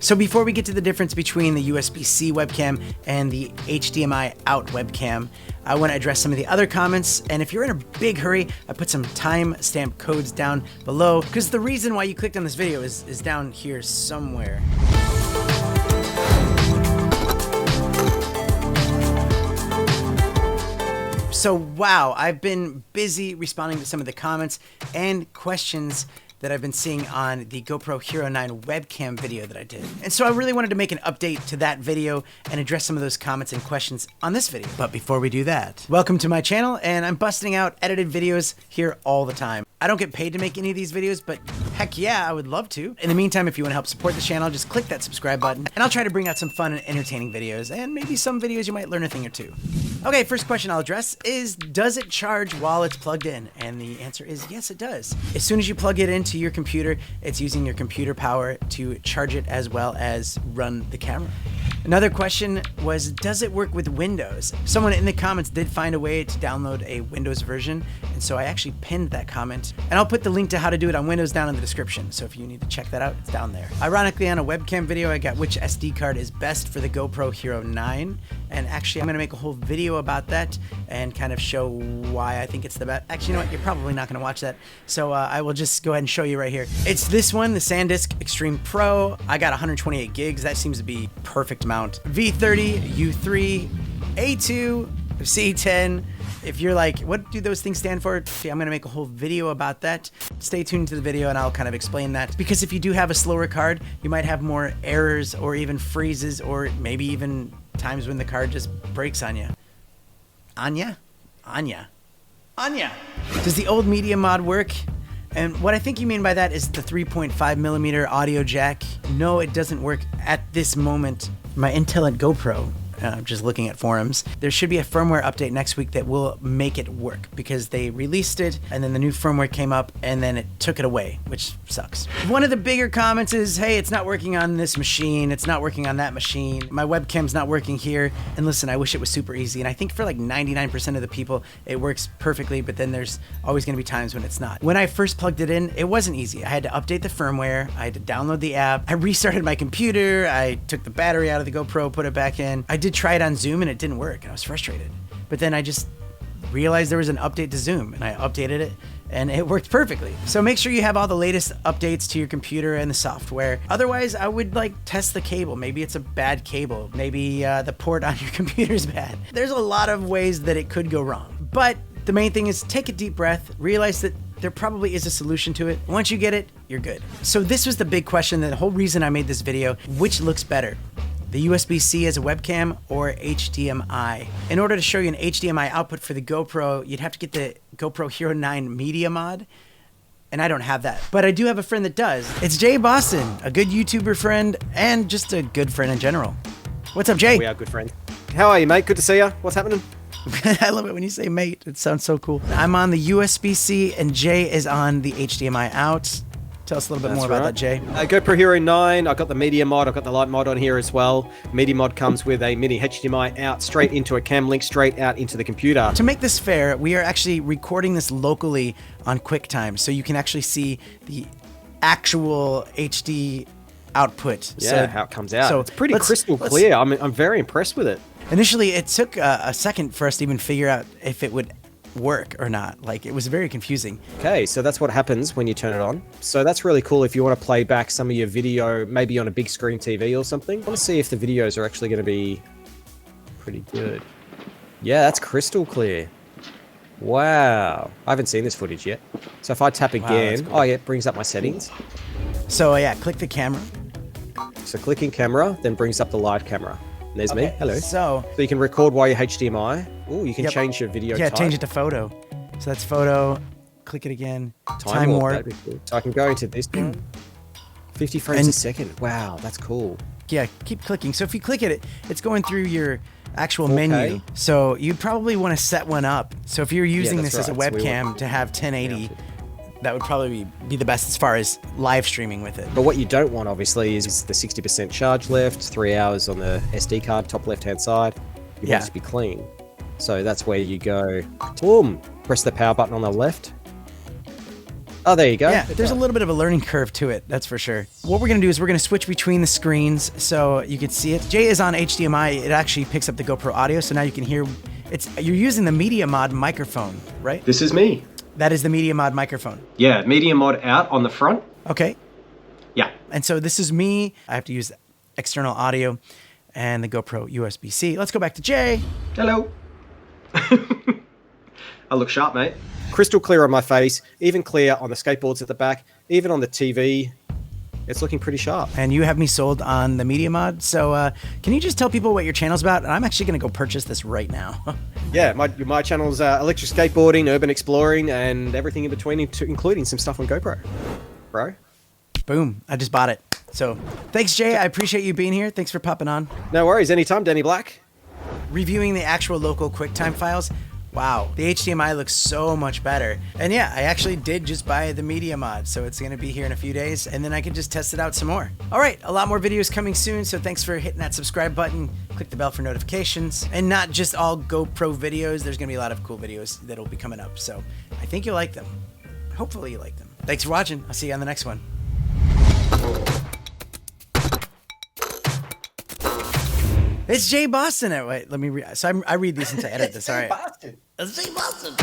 So before we get to the difference between the USB-C webcam and the HDMI out webcam, I want to address some of the other comments. And if you're in a big hurry, I put some timestamp codes down below because the reason why you clicked on this video is down here somewhere. So wow, I've been busy responding to some of the comments and questions that I've been seeing on the GoPro Hero 9 webcam video that I did. And so I really wanted to make an update to that video and address some of those comments and questions on this video. But before we do that, welcome to my channel, and I'm busting out edited videos here all the time. I don't get paid to make any of these videos, but heck yeah, I would love to. In the meantime, if you want to help support the channel, just click that subscribe button, and I'll try to bring out some fun and entertaining videos, and maybe some videos you might learn a thing or two. Okay, first question I'll address is, does it charge while it's plugged in? And the answer is yes, it does. As soon as you plug it into your computer, it's using your computer power to charge it as well as run the camera. Another question was, does it work with Windows? Someone in the comments did find a way to download a Windows version, and so I actually pinned that comment. And I'll put the link to how to do it on Windows down in the description, so if you need to check that out, it's down there. Ironically, on a webcam video, I got which SD card is best for the GoPro Hero 9, and actually I'm gonna make a whole video about that and kind of show why I think it's the best. Actually, you know what, you're probably not gonna watch that, so I will just go ahead and show you right here. It's this one, the SanDisk Extreme Pro. I got 128 gigs, that seems to be perfect amount. V30, U3, A2, C10. If you're like, what do those things stand for? See, I'm gonna make a whole video about that. Stay tuned to the video and I'll kind of explain that. Because if you do have a slower card, you might have more errors or even freezes or maybe even times when the card just breaks on you. Anya? Does the old media mod work? And what I think you mean by that is the 3.5mm audio jack. No, it doesn't work at this moment. My Intel at GoPro, just looking at forums, there should be a firmware update next week that will make it work because they released it and then the new firmware came up and then it took it away, which sucks. One of the bigger comments is, hey, it's not working on this machine, it's not working on that machine, my webcam's not working here. And listen, I wish it was super easy, and I think for like 99% of the people it works perfectly, but then there's always gonna be times when it's not. When I first plugged it in, it wasn't easy. I had to update the firmware, I had to download the app, I restarted my computer, I took the battery out of the GoPro, put it back in. I did try it on Zoom and it didn't work and I was frustrated. But then I just realized there was an update to Zoom and I updated it and it worked perfectly. So make sure you have all the latest updates to your computer and the software. Otherwise, I would like test the cable. Maybe it's a bad cable. Maybe the port on your computer is bad. There's a lot of ways that it could go wrong. But the main thing is take a deep breath, realize that there probably is a solution to it. Once you get it, you're good. So this was the big question, the whole reason I made this video, which looks better? The USB-C as a webcam or HDMI. In order to show you an HDMI output for the GoPro, you'd have to get the GoPro Hero 9 Media Mod, and I don't have that. But I do have a friend that does. It's Jay Boston, a good YouTuber friend, and just a good friend in general. What's up, Jay? We are good friends. How are you, mate? Good to see you. What's happening? I love it when you say mate. It sounds so cool. I'm on the USB-C, and Jay is on the HDMI out. Tell us a little bit more about that, Jay. GoPro Hero 9, I've got the Media Mod, I've got the Light Mod on here as well. Media Mod comes with a mini HDMI out straight into a cam link, straight out into the computer. To make this fair, we are actually recording this locally on QuickTime, so you can actually see the actual HD output. Yeah, so, how it comes out. So it's pretty crystal clear. I'm very impressed with it. Initially, it took a second for us to even figure out if it would work or not. Like, it was very confusing. Okay, so that's what happens when you turn it on. So that's really cool if you want to play back some of your video, maybe on a big screen TV or something. I want to see if the videos are actually going to be pretty good. Yeah, that's crystal clear. Wow. I haven't seen this footage yet. So if I tap again, cool. Oh yeah, it brings up my settings. So yeah, click the camera. So clicking camera, then brings up the live camera. And there's me. Hello. So you can record while you're HDMI. Oh, you can change your video type. Yeah, change it to photo. So that's photo. Click it again. Time warp. Cool. So I can go into this one. 50 frames a second. Wow, that's cool. Yeah, keep clicking. So if you click it, it's going through your actual menu. So you'd probably want to set one up. So if you're using this as a webcam to have 1080, that would probably be the best as far as live streaming with it. But what you don't want, obviously, is the 60% charge left, 3 hours on the SD card, top left-hand side. You want it to be clean. So that's where you go, boom, press the power button on the left. Oh, there you go. Yeah, there's a little bit of a learning curve to it, that's for sure. What we're gonna do is we're gonna switch between the screens so you can see it. Jay is on HDMI. It actually picks up the GoPro audio, so now you can hear. You're using the Media Mod microphone, right? This is me. That is the Media Mod microphone. Yeah, Media Mod out on the front. Okay. Yeah. And so this is me. I have to use external audio and the GoPro USB-C. Let's go back to Jay. Hello. I look sharp, mate. Crystal clear on my face, even clear on the skateboards at the back, even on the TV. It's looking pretty sharp. And you have me sold on the Media Mod. So can you just tell people what your channel's about? And I'm actually going to go purchase this right now. Yeah, my channel's electric skateboarding, urban exploring, and everything in between, including some stuff on GoPro. Bro. Boom. I just bought it. So thanks, Jay. I appreciate you being here. Thanks for popping on. No worries. Anytime, Danny Black. Reviewing the actual local QuickTime files. Wow, the HDMI looks so much better. And yeah, I actually did just buy the Media Mod, so it's gonna be here in a few days, and then I can just test it out some more. All right, a lot more videos coming soon, so thanks for hitting that subscribe button, click the bell for notifications, and not just all GoPro videos, there's gonna be a lot of cool videos that'll be coming up, so I think you'll like them. Hopefully you like them. Thanks for watching, I'll see you on the next one. It's Jay Boston. Wait, let me read. So I read these since I edit this. All right. It's Jay Boston.